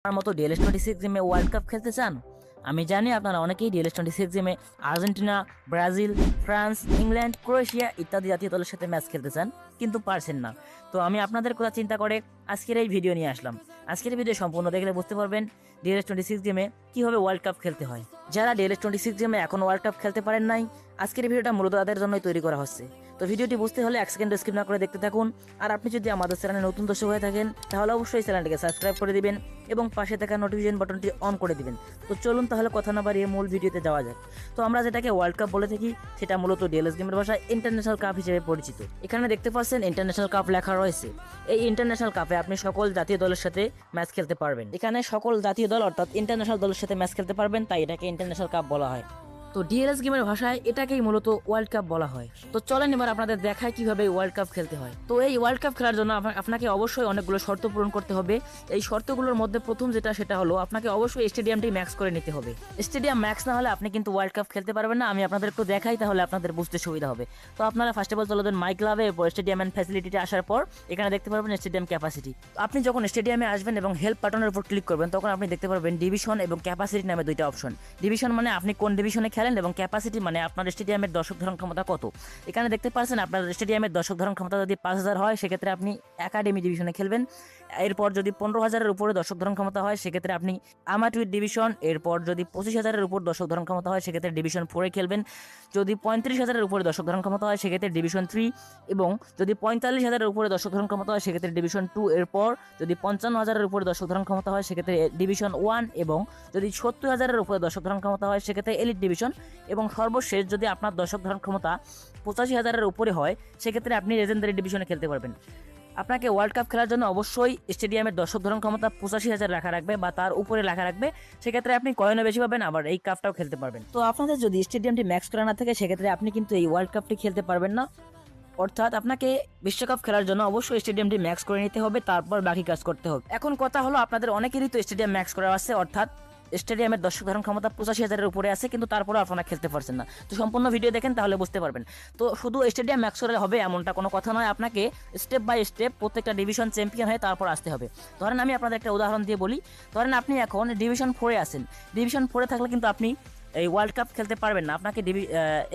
আমার মতো DLS-26 গেমে ওয়ার্ল্ড কাপ খেলতে চান? আমি জানি আপনারা অনেকেই DLS-26 গেমে Argentina, Brazil, France, England, Croatia ইত্যাদি জাতীয় দলের সাথে ম্যাচ খেলতে চান, কিন্তু পারছেন না। তো আমি আপনাদের কথা চিন্তা করে আজকের এই ভিডিও নিয়ে আসলাম। আজকের ভিডিও সম্পূর্ণ দেখলে বুঝতে পারবেন DLS-26 গেমে কীভাবে ওয়ার্ল্ড কাপ খেলতে হয়। যারা DLS-26 গেমে এখন ওয়ার্ল্ড কাপ খেলতে পারেন নাই, আজকের ভিডিওটা মূলত তাদের জন্যই তৈরি করা হচ্ছে। তো ভিডিওটি বুঝতে হলে 1 সেকেন্ড স্কিপ না করে দেখতে থাকুন। আর আপনি যদি আমাদের চ্যানেলে নতুন দর্শক হয়ে থাকেন তাহলে অবশ্যই চ্যানেলটিকে সাবস্ক্রাইব করে দিবেন এবং পাশে থাকা নোটিফিকেশন বাটনটি অন করে দিবেন। তো চলুন তাহলে কথা না বাড়িয়ে মূল ভিডিওতে যাওয়া যাক। তো আমরা যেটাকে ওয়ার্ল্ড কাপ বলে থাকি সেটা মূলত ডিএলএস গেমের ভাষায় ইন্টারন্যাশনাল কাপ হিসেবে পরিচিত। এখানে দেখতে পাচ্ছেন ইন্টারন্যাশনাল কাপ লেখা রয়েছে। এই ইন্টারন্যাশনাল কাপে আপনি সকল জাতীয় দলের সাথে ম্যাচ খেলতে পারবেন। এখানে সকল জাতীয় দল অর্থাৎ ইন্টারন্যাশনাল দলের সাথে ম্যাচ খেলতে পারবেন, তাই এটাকে ইন্টারন্যাশনাল কাপ বলা হয়। তো ডিএলএস গেমের ভাষায় এটাকেই মূলত ওয়ার্ল্ড কাপ বলা হয়। তো চলেন এবার আপনাদের দেখায় কিভাবে ওয়ার্ল্ড কাপ খেলতে হয়। তো এই ওয়ার্ল্ড কাপ খেলার জন্য আপনাকে অবশ্যই অনেকগুলো শর্ত পূরণ করতে হবে। এই শর্তগুলোর মধ্যে প্রথম যেটা সেটা হলো আপনাকে অবশ্যই স্টেডিয়ামটি ম্যাক্স করে নিতে হবে। স্টেডিয়াম ম্যাক্স না হলে আপনি কিন্তু ওয়ার্ল্ড কাপ খেলতে পারবেন না। আমি আপনাদের একটু দেখাই, তাহলে আপনাদের বুঝতে সুবিধা হবে। তো আপনারা ফার্স্ট অফ অল চলে যান মাই ক্লাবে, এরপর স্টেডিয়াম অ্যান্ড ফ্যাসিলিটিতে আসার পর এখানে দেখতে পারবেন স্টেডিয়াম ক্যাপাসিটি। আপনি যখন স্টেডিয়ামে আসবেন এবং হেল্প বাটনের উপর ক্লিক করবেন তখন আপনি দেখতে পারবেন ডিভিশন এবং ক্যাপাসিটি নামে দুইটা অপশন। ডিভিশন মানে আপনি কোন ডিভিশনে খেলেন এবং ক্যাপাসিটি মানে আপনার স্টেডিয়ামের দর্শক ধারণ ক্ষমতা কত। এখানে দেখতে পাচ্ছেন আপনার স্টেডিয়ামের দর্শক ধারণ ক্ষমতা যদি 5000 হয় সেক্ষেত্রে আপনি একাডেমি ডিভিশনে খেলবেন। এরপর যদি 15,000-এর উপরে দর্শক ধারণ ক্ষমতা হয় সেক্ষেত্রে আপনি আমাটুইট ডিভিশন। এরপর যদি 25,000-এর উপর দর্শক ধারণ ক্ষমতা হয় সেক্ষেত্রে ডিভিশন 4-এ খেলবেন। যদি 35,000-এর উপরে দর্শক ধারণ ক্ষমতা হয় সেক্ষেত্রে ডিভিশন 3, এবং যদি 45,000-এর উপরে দর্শক ধারণ ক্ষমতা হয় সেক্ষেত্রে ডিভিশন 2। এরপর যদি 55,000-এর উপরে দর্শক ধারণ ক্ষমতা হয় সেক্ষেত্রে ডিভিশন 1, এবং যদি 70,000-এর উপরে দর্শক ধারণ ক্ষমতা হয় সেক্ষেত্রে এলিট ডিভিশন, এবং সর্বশেষ যদি আপনার দর্শক ধারণ ক্ষমতা 85,000-এর উপরে হয় সেক্ষেত্রে আপনি লেজেন্ডারি ডিভিশনে খেলতে পারবেন। আপনাকে ওয়ার্ল্ড কাপ খেলার জন্য অবশ্যই স্টেডিয়ামের দর্শক ধারণ ক্ষমতা 85,000 রাখা রাখবে বা তার উপরে রাখা রাখবে। সেক্ষেত্রে আপনি কয়েনও বেশি পাবেন, আবার এই কাপটাও খেলতে পারবেন। তো আপনাদের যদি স্টেডিয়ামটি ম্যাক্স করা না থাকে সেক্ষেত্রে আপনি কিন্তু এই ওয়ার্ল্ড কাপটি খেলতে পারবেন না। অর্থাৎ আপনাকে বিশ্বকাপ খেলার জন্য অবশ্যই স্টেডিয়ামটি ম্যাক্স করে নিতে হবে, তারপর বাকি কাজ করতে হবে। এখন কথা হলো আপনাদের অনেকেরই তো স্টেডিয়াম ম্যাক্স করা আছে, অর্থাৎ স্টেডিয়ামের দর্শক ধারণ ক্ষমতা 85,000-এর উপরে আছে, কিন্তু তারপরে আপনারা খেলতে পারছেন না। তো সম্পূর্ণ ভিডিও দেখেন তাহলে বুঝতে পারবেন। তো শুধু স্টেডিয়াম ম্যাক্স করে হবে এমনটা কোনো কথা নয়, আপনাকে স্টেপ বাই স্টেপ প্রত্যেকটা ডিভিশন চ্যাম্পিয়ন হয়ে তারপর আসতে হবে। ধরেন আমি আপনাদের একটা উদাহরণ দিয়ে বলি। ধরেন আপনি এখন ডিভিশন 4-এ আছেন। ডিভিশন 4-এ থাকলে কিন্তু আপনি এই ওয়ার্ল্ড কাপ খেলতে পারবেন না। আপনাকে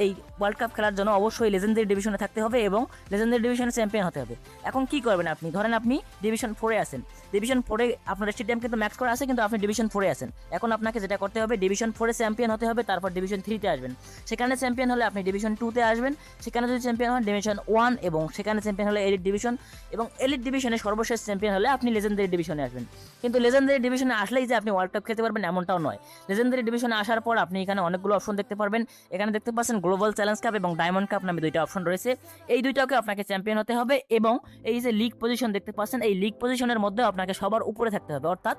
এই ওয়ার্ল্ড কাপ খেলার জন্য অবশ্যই লেজেন্ডারি ডিভিশনে থাকতে হবে এবং লেজেন্ডারি ডিভিশনে চ্যাম্পিয়ন হতে হবে। এখন কি করবেন আপনি? ধরেন আপনি ডিভিশন 4-এ আছেন। ডিভিশন 4-এ আপনার স্টেডিয়াম কিন্তু ম্যাক্স করা আছে, কিন্তু আপনি ডিভিশন 4-এ আছেন। এখন আপনাকে যেটা করতে হবে ডিভিশন 4-এ চ্যাম্পিয়ন হতে হবে, তারপর ডিভিশন 3-তে আসবেন। সেখানে চ্যাম্পিয়ন হলে আপনি ডিভিশন 2-তে আসবেন। সেখানে যদি চ্যাম্পিয়ন হন ডিভিশন 1, এবং সেখানে চ্যাম্পিয়ন হলে এলিট ডিভিশন, এবং এলিট ডিভিশনে সর্বশেষ চ্যাম্পিয়ন হলে আপনি লেজেন্ডারি ডিভিশনে আসবেন। কিন্তু লেজেন্ডারি ডিভিশনে আসলেই যে আপনি ওয়ার্ল্ড কাপ খেলতে পারবেন এমনটাও নয়। লেজেন্ডারি ডিভিশনে আসার পর আপনি এখানে অনেকগুলো অপশন দেখতে পারবেন। এখানে দেখতে পাচ্ছেন গ্লোবাল চ্যালেঞ্জ কাপ এবং ডায়মন্ড কাপ নামে দুইটা অপশন রয়েছে। এই দুইটাকে আপনাকে চ্যাম্পিয়ন হতে হবে, এবং এই যে লিগ পজিশন দেখতে পাচ্ছেন এই লিগ পজিশনের মধ্যে আপনাকে সবার উপরে থাকতে হবে, অর্থাৎ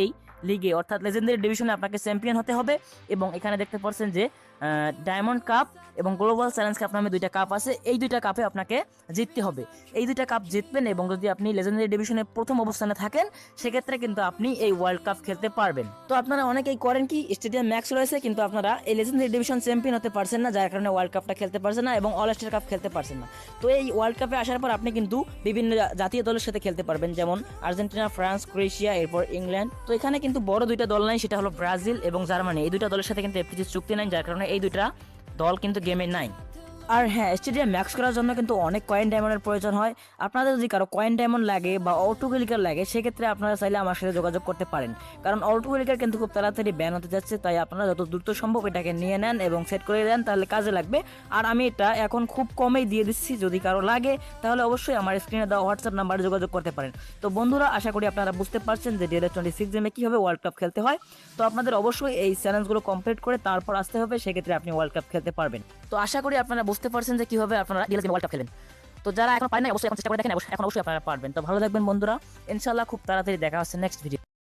এই লিগে অর্থাৎ লেজেন্ডারি ডিভিশনে আপনাকে চ্যাম্পিয়ন হতে হবে। এবং এখানে দেখতে পাচ্ছেন যে ডায়মন্ড কাপ এবং গ্লোবাল চ্যালেঞ্জ কাপ নামে দুইটা কাপ আছে। এই দুইটা কাপে আপনাকে জিততে হবে। এই দুইটা কাপ জিতবেন এবং যদি আপনি লেজেন্ডারি ডিভিশনে প্রথম অবস্থানে থাকেন সেক্ষেত্রে কিন্তু আপনি এই ওয়ার্ল্ড কাপ খেলতে পারবেন। তো আপনারা অনেকেই করেন কি, স্টেডিয়াম ম্যাক্স রয়েছে কিন্তু আপনারা এই লেজেন্ডারি ডিভিশন চ্যাম্পিয়ন হতে পারছেন না, যার কারণে ওয়ার্ল্ড কাপটা খেলতে পারছেন না এবং অল স্টার কাপ খেলতে পারছেন না। তো এই ওয়ার্ল্ড কাপে আসার পর আপনি কিন্তু বিভিন্ন জাতীয় দলের সাথে খেলতে পারবেন, যেমন আর্জেন্টিনা, ফ্রান্স, ক্রোয়েশিয়া, এরপর ইংল্যান্ড। তো এখানে কিন্তু বড় দুইটা দল নাই, সেটা হলো ব্রাজিল এবং জার্মানি। এই দুইটা দলের সাথে কিন্তু এফটিসি চুক্তি নাই, যার কারণে এই দুইটা দল কিন্তু গেমে নাই। আর হ্যাঁ, স্টেডিয়াম ম্যাক্স করার জন্য কিন্তু অনেক কয়েন ডায়মন্ডের প্রয়োজন হয়। আপনাদের যদি কারো কয়েন ডায়মন্ড লাগে বা অটোক্লিকার লাগে সেক্ষেত্রে আপনারা চাইলে আমার সাথে যোগাযোগ করতে পারেন, কারণ অটোক্লিকার কিন্তু খুব তাড়াতাড়ি ব্যান হতে যাচ্ছে। তাই আপনারা যত দ্রুত সম্ভব এটাকে নিয়ে নেন এবং সেট করে দেন, তাহলে কাজে লাগবে। আর আমি এটা এখন খুব কমেই দিয়ে দিচ্ছি, যদি কারো লাগে তাহলে অবশ্যই আমার স্ক্রিনে দেওয়া হোয়াটসঅ্যাপ নাম্বারে যোগাযোগ করতে পারেন। তো বন্ধুরা, আশা করি আপনারা বুঝতে পারছেন যে DLS-26 গেমে কীভাবে ওয়ার্ল্ড কাপ খেলতে হয়। তো আপনাদের অবশ্যই এই চ্যালেঞ্জগুলো কমপ্লিট করে তারপর আসতে হবে, সেক্ষেত্রে আপনি ওয়ার্ল্ড কাপ খেলতে পারবেন। তো আশা করি আপনারা বুঝতে পারছেন যে কীভাবে আপনারা DLS গেমে ওয়ার্ল্ড কাপ খেলেন। তো যারা এখন পারেন না অবশ্যই এখন চেষ্টা করে দেখেন, এখন অবশ্যই আপনারা পারবেন। তো ভালো থাকবেন বন্ধুরা, ইনশাআল্লাহ খুব তাড়াতাড়ি দেখা হচ্ছে নেক্সট ভিডিও।